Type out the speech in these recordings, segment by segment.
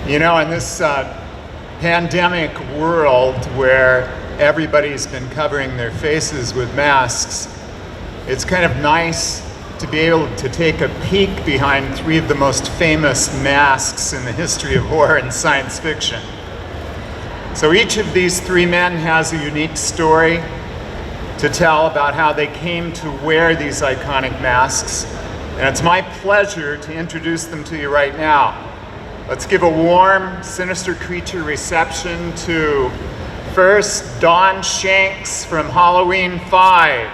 You know, in this pandemic world where everybody's been covering their faces with masks, it's kind of nice to be able to take a peek behind three of the most famous masks in the history of horror and science fiction. So each of these three men has a unique story to tell about how they came to wear these iconic masks, and it's my pleasure to introduce them to you right now. Let's give a warm, sinister creature reception to, first, Don Shanks from Halloween 5.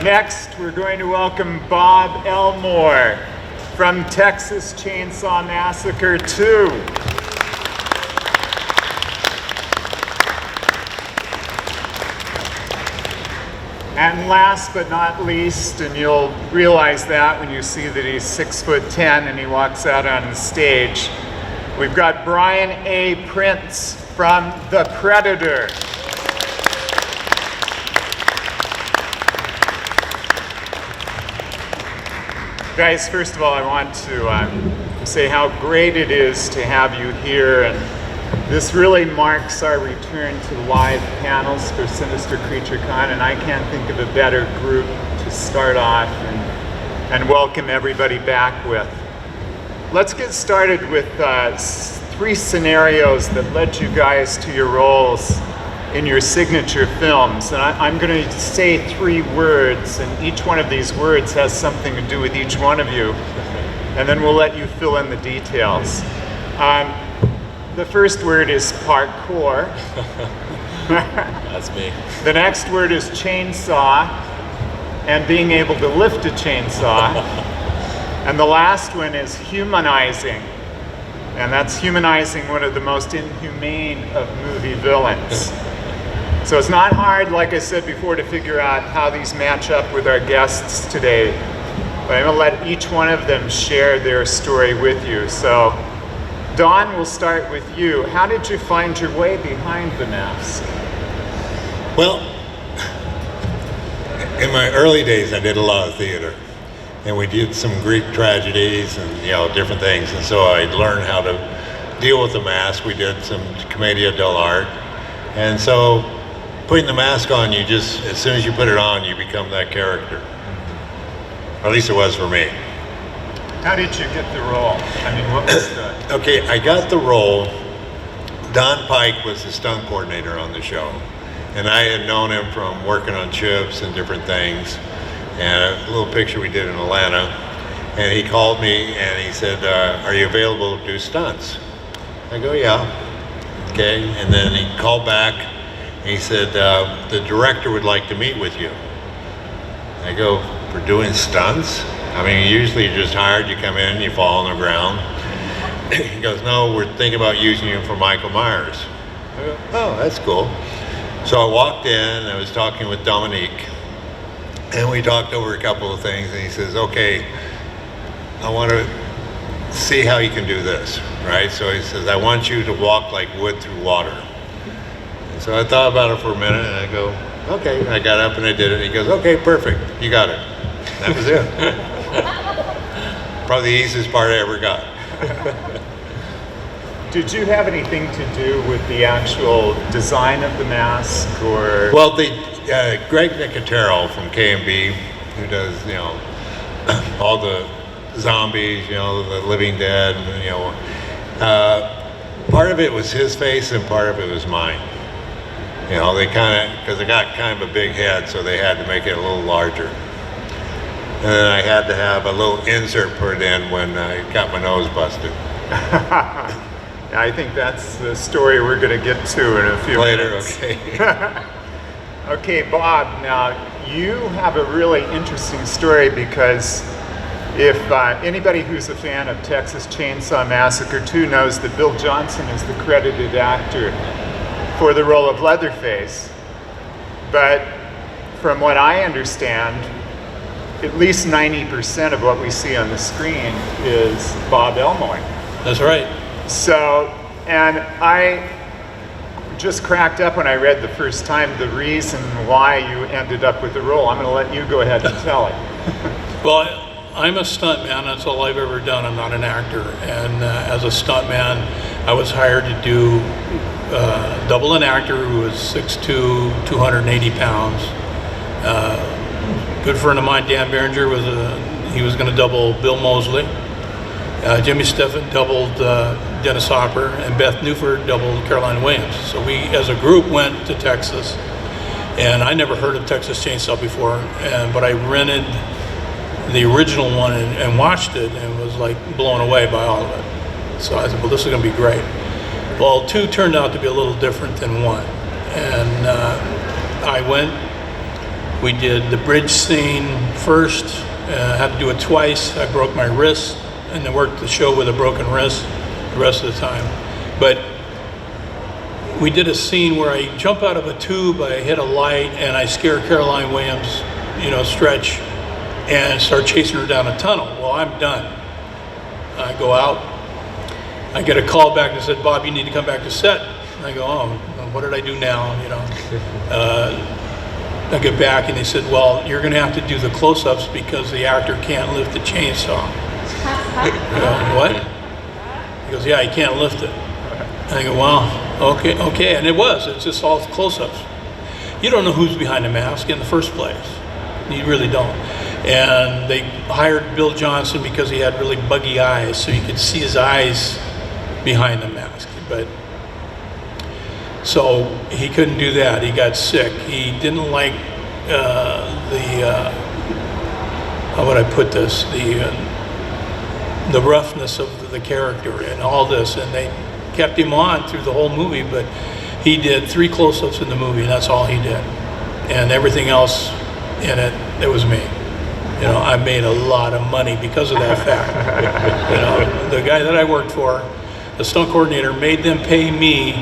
Next, we're going to welcome Bob Elmore from Texas Chainsaw Massacre 2. And last but not least, and you'll realize that when you see that he's 6'10" and he walks out on the stage, we've got Brian A. Prince from The Predator. Guys, first of all, I want to say how great it is to have you here, and this really marks our return to live panels for Sinister Creature Con, and I can't think of a better group to start off and welcome everybody back with. Let's get started with three scenarios that led you guys to your roles in your signature films. And I'm going to say three words, and each one of these words has something to do with each one of you, and then we'll let you fill in the details. The first word is parkour. That's me. The next word is chainsaw, and being able to lift a chainsaw. And the last one is humanizing, and that's humanizing one of the most inhumane of movie villains. So it's not hard, like I said before, to figure out how these match up with our guests today. But I'm gonna let each one of them share their story with you. So, Don, we'll start with you. How did you find your way behind the mask? Well, in my early days, I did a lot of theater, and we did some Greek tragedies and different things. And so I learned how to deal with the mask. We did some commedia dell'arte, and so putting the mask on, you just, as soon as you put it on, you become that character. Or at least it was for me. How did you get the role? I mean, what was the... Okay, I got the role. Don Pike was the stunt coordinator on the show, and I had known him from working on Chips and different things, and a little picture we did in Atlanta, and he called me and he said, are you available to do stunts? I go, yeah. Okay, and then he called back and he said, the director would like to meet with you. I go, for doing stunts? I mean, usually you're just hired, you come in, you fall on the ground. He goes, no, we're thinking about using you for Michael Myers. I go, oh, that's cool. So I walked in, I was talking with Dominique, and we talked over a couple of things, and he says, okay, I want to see how you can do this, right? So he says, I want you to walk like wood through water. And so I thought about it for a minute, and I go, okay. I got up and I did it. He goes, okay, perfect, you got it. That was it. Probably the easiest part I ever got. Did you have anything to do with the actual design of the mask, or? Well, Greg Nicotero from K&B, who does, all the zombies, the Living Dead, part of it was his face and part of it was mine. They because I got kind of a big head, so they had to make it a little larger. And then I had to have a little insert put in when I got my nose busted. I think that's the story we're going to get to in a few minutes. Okay. Okay, Bob, now you have a really interesting story, because if anybody who's a fan of Texas Chainsaw Massacre 2 knows that Bill Johnson is the credited actor for the role of Leatherface. But from what I understand, at least 90% of what we see on the screen is Bob Elmore. That's right. So, and I just cracked up when I read the first time the reason why you ended up with the role. I'm going to let you go ahead and tell it. Well, I'm a stuntman. That's all I've ever done. I'm not an actor. And as a stuntman, I was hired to do double an actor who was 6'2", 280 pounds. Good friend of mine, Dan Berenger, he was going to double Bill Moseley. Jimmy Steffen doubled Dennis Hopper, and Beth Newford doubled Caroline Williams. So we, as a group, went to Texas, and I never heard of Texas Chainsaw before, but I rented the original one and watched it, and was like blown away by all of it. So I said, well, this is going to be great. Well, 2 turned out to be a little different than 1, and I went. We did the bridge scene first. Had to do it twice. I broke my wrist, and then worked the show with a broken wrist the rest of the time. But we did a scene where I jump out of a tube, I hit a light, and I scare Caroline Williams, Stretch, and start chasing her down a tunnel. Well, I'm done. I go out. I get a call back that said, Bob, you need to come back to set. And I go, oh, what did I do now? I get back, and they said, well, you're going to have to do the close-ups because the actor can't lift the chainsaw. I go, what? He goes, yeah, he can't lift it. And I go, well, okay. And it's just all close-ups. You don't know who's behind the mask in the first place. You really don't. And they hired Bill Johnson because he had really buggy eyes, so you could see his eyes behind the mask. So he couldn't do that. He got sick. He didn't like how would I put this? The roughness of the character and all this, and they kept him on through the whole movie, but he did 3 close-ups in the movie, and that's all he did. And everything else in it was me. I made a lot of money because of that fact. The guy that I worked for, the stunt coordinator, made them pay me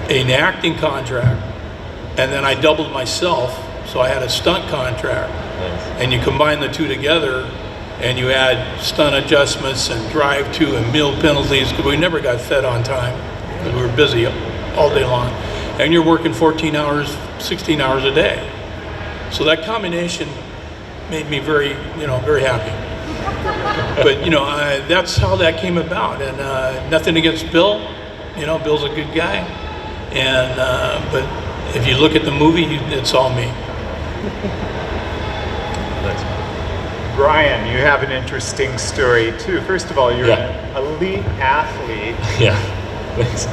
an acting contract, and then I doubled myself, so I had a stunt contract. Nice. And you combine the 2 together, and you add stunt adjustments and drive-to and meal penalties, because we never got fed on time, because we were busy all day long. And you're working 14 hours, 16 hours a day. So that combination made me very, very happy. But, that's how that came about. And nothing against Bill. Bill's a good guy. And but if you look at the movie, it's all me. Brian, you have an interesting story too. First of all, you're an elite athlete. Yeah. Thanks.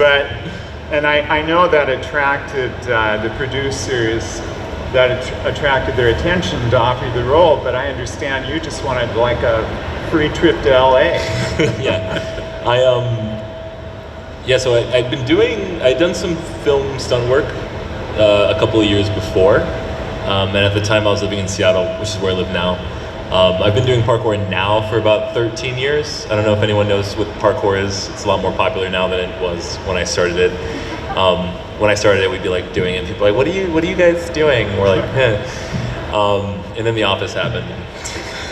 And I know that attracted the producers, that attracted their attention to offer you the role, but I understand you just wanted like a free trip to LA. Yeah. So I'd done some film stunt work a couple of years before, and at the time I was living in Seattle, which is where I live now. I've been doing parkour now for about 13 years. I don't know if anyone knows what parkour is. It's a lot more popular now than it was when I started it. When I started it, we'd be like doing it, and people were like, what are you guys doing? And we're like, and then The Office happened.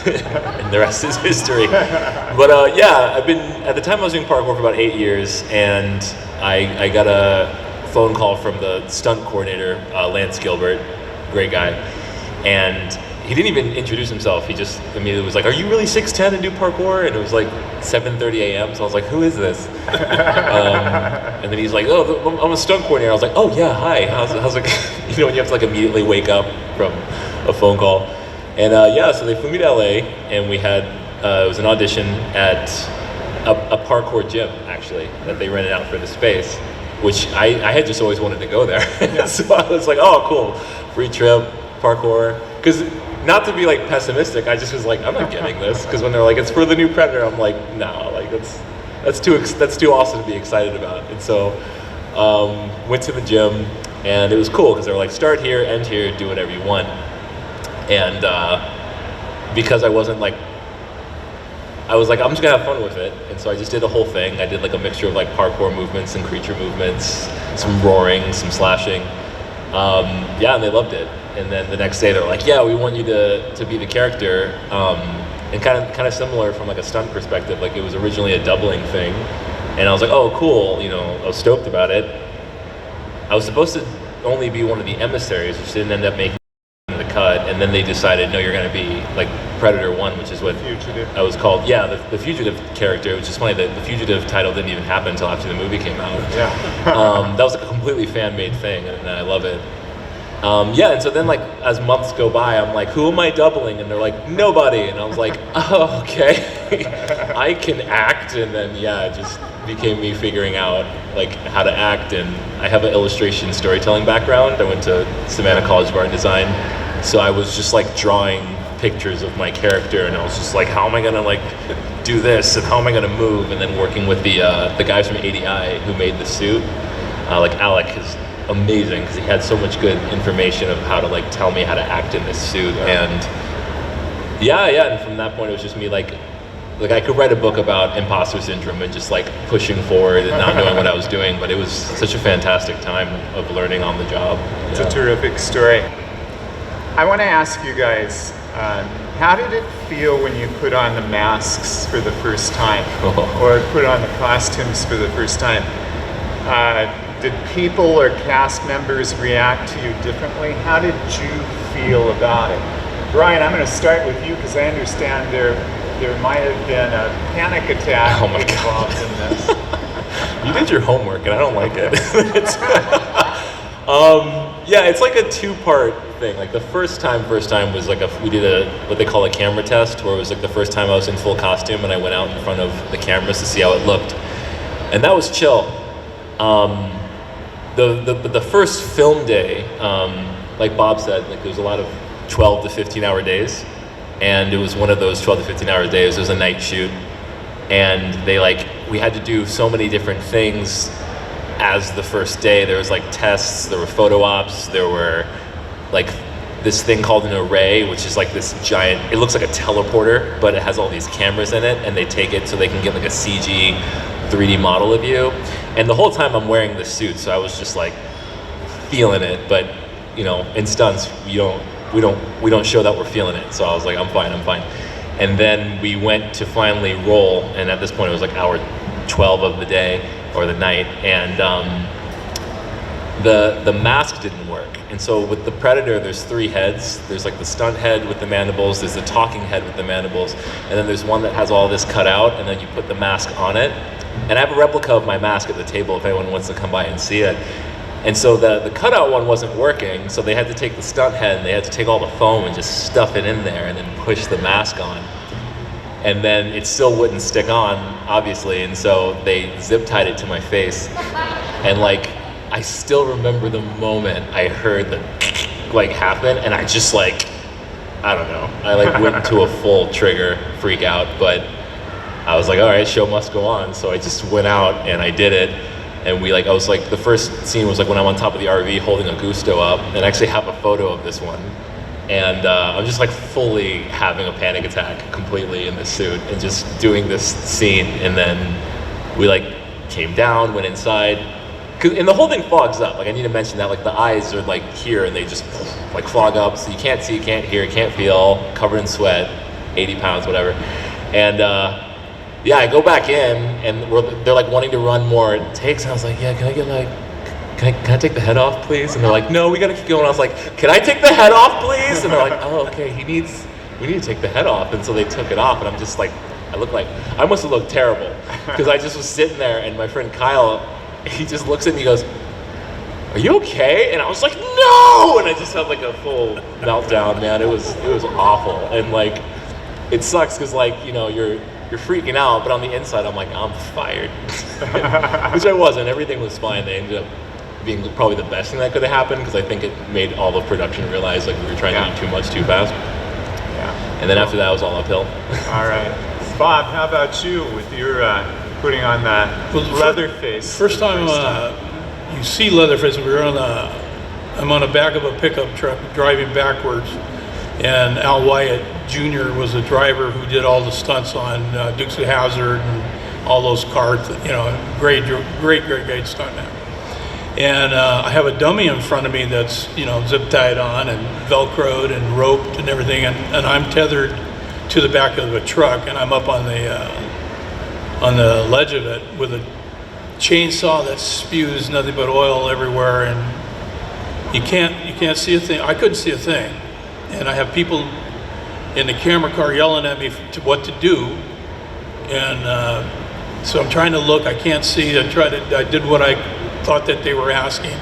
And the rest is history. But at the time I was doing parkour for about 8 years, and I got a phone call from the stunt coordinator, Lance Gilbert, great guy, and he didn't even introduce himself. He just immediately was like, are you really 6'10" and do parkour? And it was like 7:30 a.m. So I was like, who is this? And then he's like, oh, I'm a stunt coordinator. I was like, oh yeah, hi. How's it? When you have to like immediately wake up from a phone call. And so they flew me to LA, and we had, it was an audition at a parkour gym, actually, that they rented out for the space, which I had just always wanted to go there. Yeah. So I was like, oh, cool, free trip, parkour. Because not to be like pessimistic, I just was like, I'm not getting this. Because when they're like, it's for the new Predator, I'm like, no, like that's too awesome to be excited about. And so went to the gym, and it was cool because they were like, start here, end here, do whatever you want. And because I was like, I'm just gonna have fun with it. And so I just did the whole thing. I did like a mixture of like parkour movements and creature movements, some roaring, some slashing. And they loved it. And then the next day they're like, yeah, we want you to be the character. And kind of similar from like a stunt perspective. Like it was originally a doubling thing. And I was like, oh, cool. I was stoked about it. I was supposed to only be one of the emissaries, which didn't end up making the cut, and then they decided, no, you're going to be like Predator 1, which is what Fugitive. I was called. Yeah, the Fugitive character, which is funny that the Fugitive title didn't even happen until after the movie came out. Yeah. That was like a completely fan-made thing, and I love it. Yeah, and so then like as months go by, I'm like, who am I doubling? And they're like, nobody. And I was like, oh, okay. I can act. And then yeah, it just became me figuring out like how to act. And I have an illustration storytelling background. I went to Savannah College of Art and Design, so I was just like drawing pictures of my character, and I was just like, how am I gonna like do this, and how am I gonna move? And then working with the guys from ADI who made the suit, like Alec is amazing because he had so much good information of how to like tell me how to act in this suit. And and from that point it was just me like I could write a book about imposter syndrome and just like pushing forward and not knowing what I was doing, but it was such a fantastic time of learning on the job. It's a terrific story. I want to ask you guys, how did it feel when you put on the masks for the first time, or put on the costumes for the first time? Did people or cast members react to you differently? How did you feel about it? Brian, I'm going to start with you because I understand there might have been a panic attack involved in this. You did your homework, and I don't like it. It's like a two-part thing. Like the first time was like we did what they call a camera test, where it was like the first time I was in full costume, and I went out in front of the cameras to see how it looked, and that was chill. The first film day, like Bob said, like there was a lot of 12 to 15 hour days, and it was one of those 12 to 15 hour days. It was a night shoot, and we had to do so many different things as the first day. There was like tests, there were photo ops, there were like this thing called an array, which is like this giant, it looks like a teleporter, but it has all these cameras in it, and they take it so they can get like a CG 3D model of you. And the whole time I'm wearing this suit, so I was just like feeling it. But you know, in stunts, we don't show that we're feeling it. So I was like, I'm fine. And then we went to finally roll, and at this point it was like hour 12 of the day or the night, and the mask didn't work. And so with the Predator, there's three heads. There's like the stunt head with the mandibles, there's the talking head with the mandibles, and then there's one that has all this cut out, and then you put the mask on it. And I have a replica of my mask at the table if anyone wants to come by and see it. And so the cutout one wasn't working, so they had to take the stunt head and they had to take all the foam and just stuff it in there and then push the mask on. And then it still wouldn't stick on, obviously, and so they zip tied it to my face. And like, I still remember the moment I heard the like happen, and I just like, I don't know, I like went into a full trigger freak out, but I was like, all right, show must go on. So I just went out and I did it. And I was like, the first scene was like when I'm on top of the RV holding a Gusto up, and I actually have a photo of this one. And I'm just like fully having a panic attack completely in this suit and just doing this scene. And then we like came down, went inside. And the whole thing fogs up. Like I need to mention that, like the eyes are like here and they just like fog up. So you can't see, can't hear, can't feel, covered in sweat, 80 pounds, whatever. And I go back in and they're like wanting to run more takes. And I was like, yeah, can I get like, can I take the head off, please? And they're like, no, we gotta keep going. I was like, can I take the head off, please? And they're like, oh, okay, we need to take the head off. And so they took it off, and I'm just like, I must have looked terrible because I just was sitting there, and my friend Kyle, he just looks at me and he goes, are you okay? And I was like, no! And I just had like a full meltdown, man. It was awful. And like, it sucks because like, you know, you're freaking out, but on the inside, I'm like, I'm fired. Which I wasn't. Everything was fine. They ended up being probably the best thing that could have happened because I think it made all of production realize like we were trying to do too much too fast. Yeah. And then after that, it was all uphill. All right. Bob, how about you with your putting on that Leatherface? First time you see Leatherface, I'm on the back of a pickup truck driving backwards, and Al Wyatt Jr. was the driver who did all the stunts on Dukes of Hazzard and all those cars. You know, great stuntman. And I have a dummy in front of me that's, you know, zip tied on and Velcroed and roped and everything, and I'm tethered to the back of a truck, and I'm up on the ledge of it with a chainsaw that spews nothing but oil everywhere, and you can't see a thing. I couldn't see a thing, and I have people in the camera car yelling at me to what to do, and so I'm trying to look. I can't see. I did what I thought that they were asking,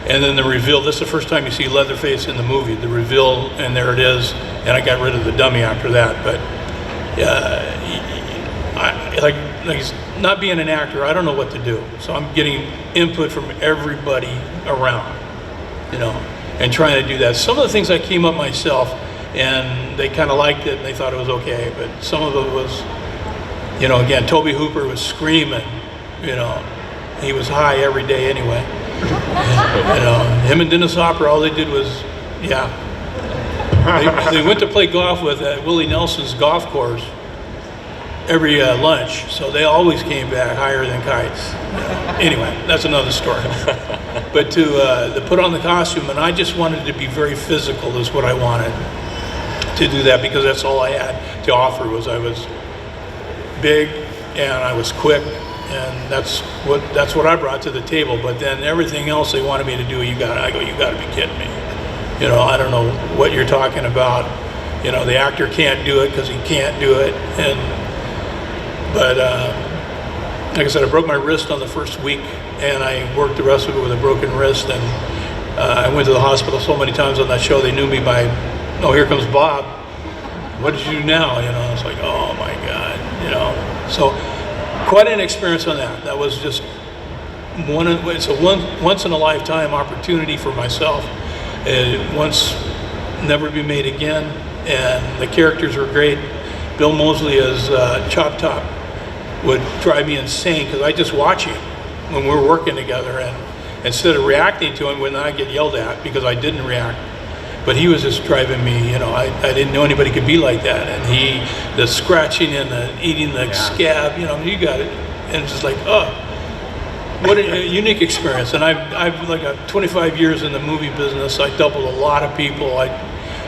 and then the reveal. This is the first time you see Leatherface in the movie. The reveal, and there it is. And I got rid of the dummy after that. But like not being an actor, I don't know what to do. So I'm getting input from everybody around, you know, and trying to do that. Some of the things I came up myself, and they kind of liked it and they thought it was okay. But some of it was, you know, again, Toby Hooper was screaming, you know, he was high every day anyway. You know, him and Dennis Hopper, all they did was, yeah. They went to play golf with Willie Nelson's golf course every lunch, so they always came back higher than kites. Anyway, that's another story. But to put on the costume, and I just wanted to be very physical is what I wanted to do that, because that's all I had to offer. Was I was big and I was quick, and that's what I brought to the table. But then everything else they wanted me to do, you got to be kidding me. You know, I don't know what you're talking about. You know, the actor can't do it because he can't do it. But like I said, I broke my wrist on the first week, and I worked the rest of it with a broken wrist. And I went to the hospital so many times on that show, they knew me by, oh, here comes Bob. What did you do now? You know, it's like, oh my God, you know. So quite an experience on that. That was just it's a once in a lifetime opportunity for myself. Once, never be made again, and the characters were great. Bill Moseley as Chop Top would drive me insane, because I just watch him when we're working together, and instead of reacting to him when I get yelled at because I didn't react, but he was just driving me, you know, I didn't know anybody could be like that. And the scratching and the eating the scab, you know, you got it, and it's just like, oh. What a unique experience. And I've like 25 years in the movie business. I doubled a lot of people. I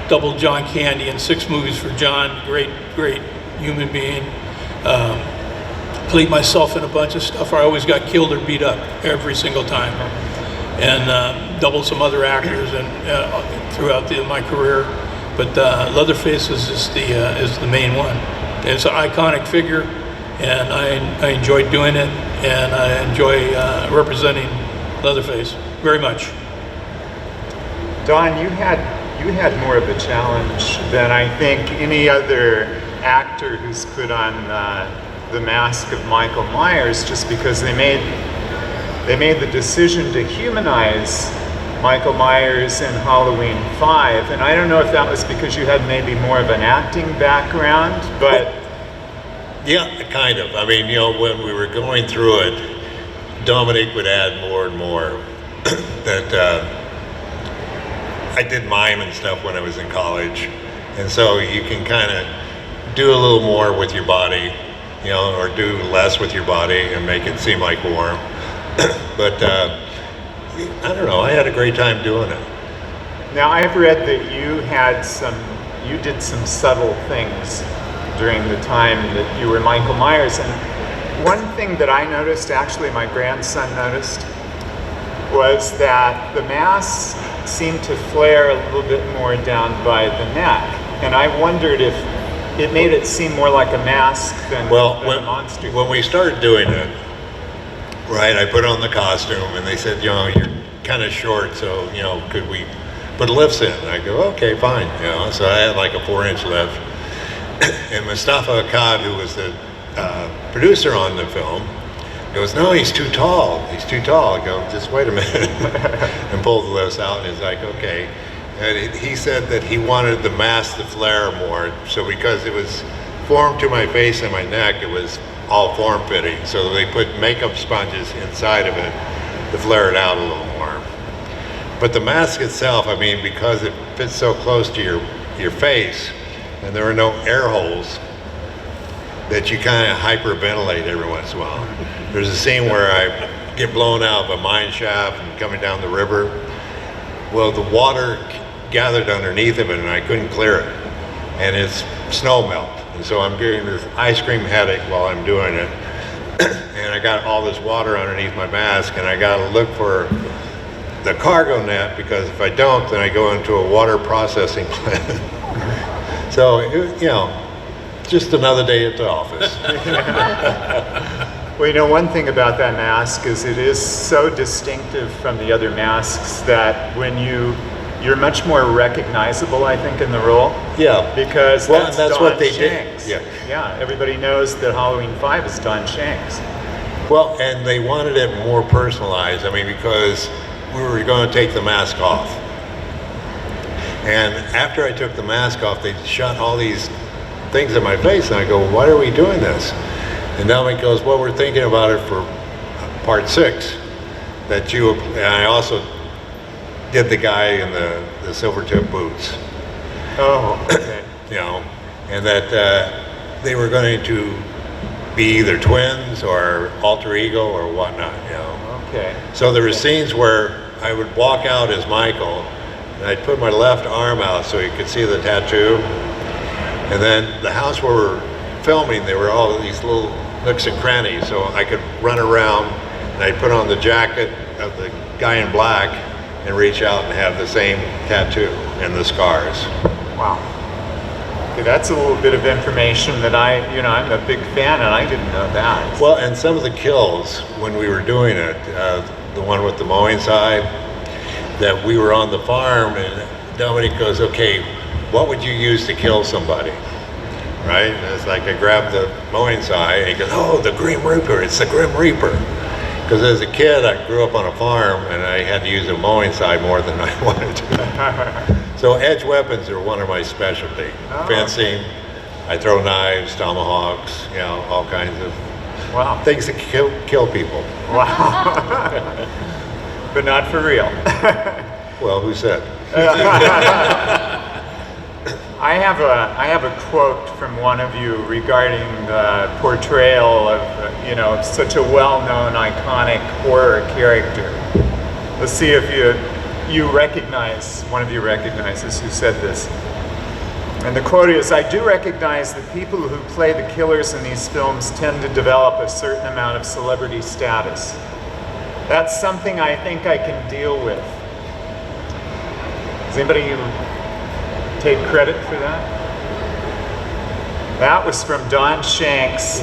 doubled John Candy in 6 movies for John. Great human being. Played myself in a bunch of stuff where I always got killed or beat up every single time. And doubled some other actors and throughout my career. But Leatherface is just is the main one. And it's an iconic figure, and I enjoyed doing it. And I enjoy representing Leatherface very much. Don, you had more of a challenge than I think any other actor who's put on the mask of Michael Myers, just because they made the decision to humanize Michael Myers in Halloween 5, and I don't know if that was because you had maybe more of an acting background, but. Yeah, kind of. I mean, you know, when we were going through it, Dominic would add more and more. That I did mime and stuff when I was in college, and so you can kind of do a little more with your body, you know, or do less with your body and make it seem like more. But I don't know. I had a great time doing it. Now, I've read that you did some subtle things during the time that you were Michael Myers. And one thing that I noticed, actually my grandson noticed, was that the mask seemed to flare a little bit more down by the neck. And I wondered if it made it seem more like a mask than a monster. When we started doing it, right, I put on the costume and they said, you know, you're kind of short, so, you know, could we put lifts in? And I go, okay, fine. You know, so I had like a 4-inch lift. And Mustafa Akkad, who was the producer on the film, goes, no, he's too tall. He's too tall. I go, just wait a minute. And pulled the lifts out, and he's like, okay. And he said that he wanted the mask to flare more. So because it was formed to my face and my neck, it was all form-fitting. So they put makeup sponges inside of it to flare it out a little more. But the mask itself, I mean, because it fits so close to your face, and there are no air holes, that you kind of hyperventilate every once in a while. There's a scene where I get blown out of a mine shaft and coming down the river. Well, the water gathered underneath of it and I couldn't clear it. And it's snow melt. And so I'm getting this ice cream headache while I'm doing it. and I got all this water underneath my mask, and I got to look for the cargo net, because if I don't, then I go into a water processing plant. So, just another day at the office. Well, one thing about that mask is it is so distinctive from the other masks that when you're much more recognizable, I think, in the role. Yeah. Because that's Don what they Shanks. did. Yeah, everybody knows that Halloween 5 is Don Shanks. Well, and they wanted it more personalized. I mean, because we were going to take the mask off. And after I took the mask off, they shot all these things in my face, and I go, why are we doing this? And Dominic goes, well, we're thinking about it for part 6. And I also did the guy in the silver tip boots. Oh, okay. And that they were going to be either twins or alter ego or whatnot, Okay. So there were scenes where I would walk out as Michael, and I'd put my left arm out so you could see the tattoo. And then the house where we're filming, there were all these little nooks and crannies, so I could run around, and I'd put on the jacket of the guy in black and reach out and have the same tattoo and the scars. Wow. Okay, that's a little bit of information that I'm a big fan, and I didn't know that. Well, and some of the kills when we were doing it, the one with the mowing side, that we were on the farm, and Dominic goes, okay, what would you use to kill somebody? Right? And it's like I grabbed the mowing side, and he goes, oh, the Grim Reaper, it's the Grim Reaper. Because as a kid, I grew up on a farm, and I had to use a mowing side more than I wanted to. So edge weapons are one of my specialty. Oh. Fencing, I throw knives, tomahawks, all kinds of things that kill people. Wow. But not for real. Well, who said? I have a quote from one of you regarding the portrayal of such a well-known iconic horror character. Let's see if one of you recognizes who said this. And the quote is, I do recognize that people who play the killers in these films tend to develop a certain amount of celebrity status. That's something I think I can deal with. Does anybody take credit for that? That was from Don Shanks.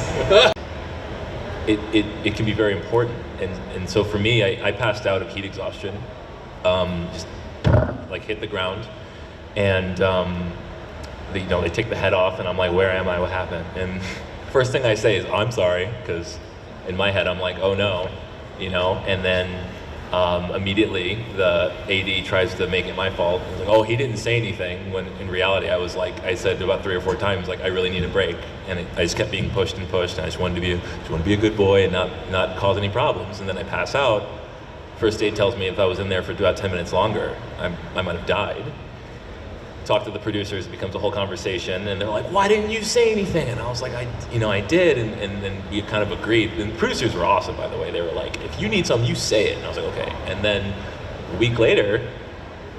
It can be very important, and so for me, I passed out of heat exhaustion, just like hit the ground, and they take the head off, and I'm like, where am I? What happened? And first thing I say is, I'm sorry, because in my head I'm like, oh no, and then immediately the AD tries to make it my fault. He's like, oh, he didn't say anything, when in reality I said about 3 or 4 times, like, I really need a break, and I just kept being pushed, and I just wanted to be a good boy and not cause any problems. And then I pass out. First aid tells me if I was in there for about 10 minutes longer, I might have died. Talk to the producers, it becomes a whole conversation, and they're like, why didn't you say anything? And I was like, I did, and then we kind of agreed. And the producers were awesome, by the way. They were like, if you need something, you say it. And I was like, okay. And then a week later,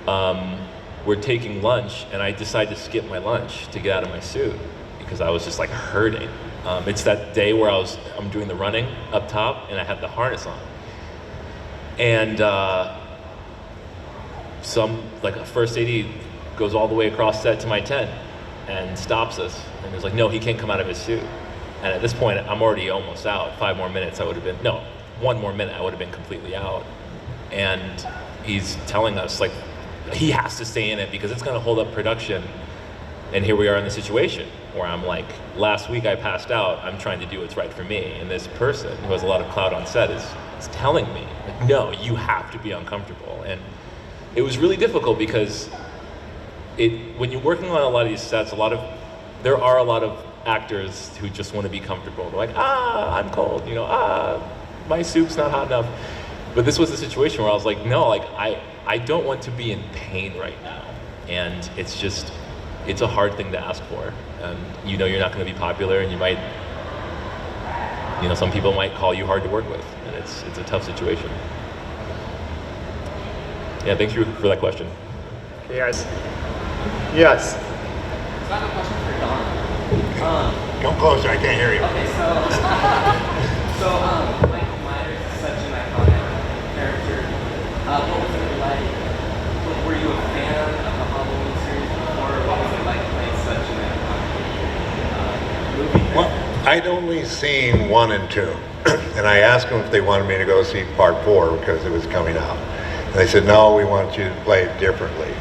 we're taking lunch, and I decide to skip my lunch to get out of my suit because I was just like hurting. It's that day where I'm doing the running up top, and I had the harness on. And a first AD goes all the way across set to my tent and stops us, and he's like, no, he can't come out of his suit. And at this point, I'm already almost out. 5 more minutes, 1 more minute, I would have been completely out. And he's telling us, like, he has to stay in it because it's going to hold up production. And here we are in the situation where I'm like, last week I passed out, I'm trying to do what's right for me, and this person who has a lot of clout on set is telling me, like, no, you have to be uncomfortable. And it was really difficult because when you're working on a lot of these sets, there are a lot of actors who just want to be comfortable. They're like, I'm cold, my soup's not hot enough. But this was the situation where I was like, no, like I don't want to be in pain right now. And it's a hard thing to ask for. You're not going to be popular, and you might, some people might call you hard to work with, and it's a tough situation. Yeah, thanks for that question. Yes. Yes. So I have a question for Don. Come closer, I can't hear you. Okay, so I'd only seen 1 and 2, and I asked them if they wanted me to go see part 4 because it was coming out. And they said, no, we want you to play it differently.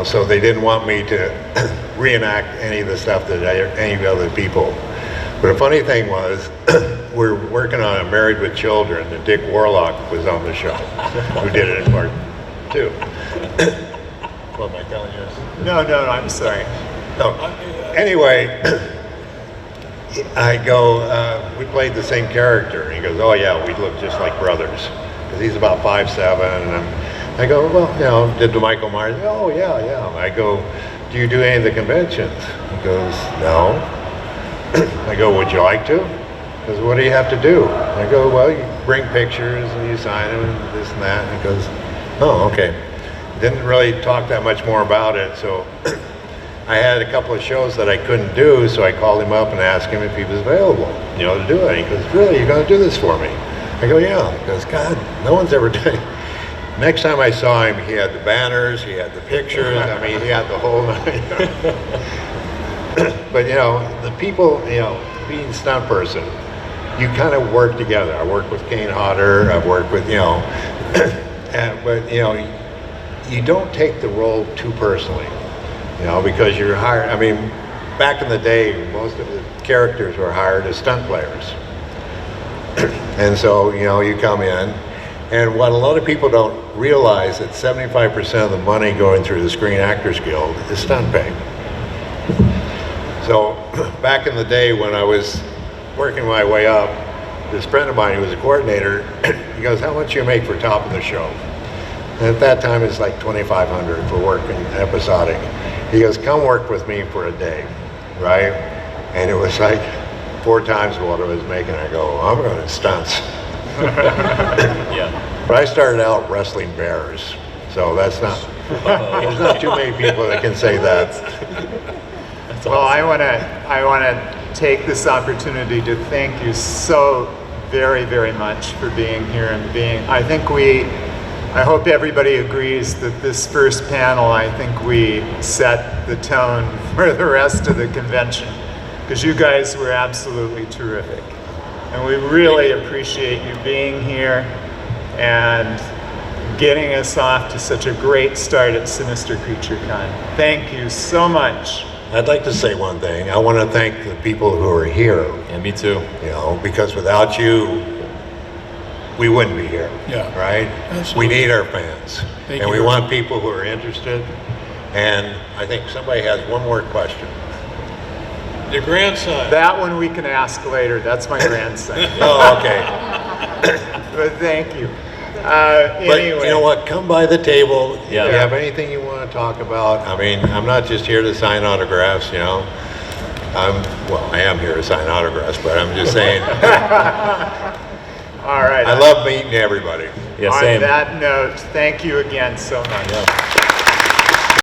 So they didn't want me to reenact any of the stuff that any other people. But the funny thing was, we're working on a Married with Children, and Dick Warlock was on the show, who did it in part 2. What am I telling you? No, I'm sorry. No. Anyway, I go, we played the same character. And he goes, oh yeah, we look just like brothers. Because he's about 5'7", and I go, well, did the Michael Myers? Oh yeah. I go, do you do any of the conventions? He goes, no. I go, would you like to? He goes, what do you have to do? I go, well, you bring pictures and you sign them and this and that. And he goes, oh, okay. Didn't really talk that much more about it, so I had a couple of shows that I couldn't do, so I called him up and asked him if he was available, to do it. He goes, really, you're going to do this for me? I go, yeah. He goes, God, no one's ever done it. Next time I saw him, he had the banners, he had the pictures, I mean, he had the whole nine. But, the people, being a stunt person, you kind of work together. I work with Kane Hodder, I've worked with, but, you don't take the role too personally, because you're hired. I mean, back in the day, most of the characters were hired as stunt players. And so, you come in, and what a lot of people don't realize that 75% of the money going through the Screen Actors Guild is stunt pay. So back in the day when I was working my way up, this friend of mine who was a coordinator, he goes, how much do you make for top of the show? And at that time it's like $2,500 for working episodic. He goes, come work with me for a day, right? And it was like 4 times what I was making. I go, I'm going to stunts. Yeah. But I started out wrestling bears, so that's not, there's not too many people that can say that. That's Well, awesome. I want to take this opportunity to thank you so very, very much for being here and I hope everybody agrees that this first panel, I think we set the tone for the rest of the convention, because you guys were absolutely terrific. And we really appreciate you being here and getting us off to such a great start at Sinister Creature Con. Thank you so much. I'd like to say one thing. I want to thank the people who are here, Yeah, me too. because without you, we wouldn't be here. Yeah. Right? Absolutely. We need our fans. Thank And you. we want people who are interested. And I think somebody has one more question. The grandson. That one we can ask later. That's my grandson. Oh, okay. But thank you. But Anyway. you know what? Come by the table. If you Yeah. have anything you want to talk about. I mean, I'm not just here to sign autographs, I am here to sign autographs, but I'm just saying, All right. I love meeting everybody. Yeah, On same. that note, thank you again so much. Yeah.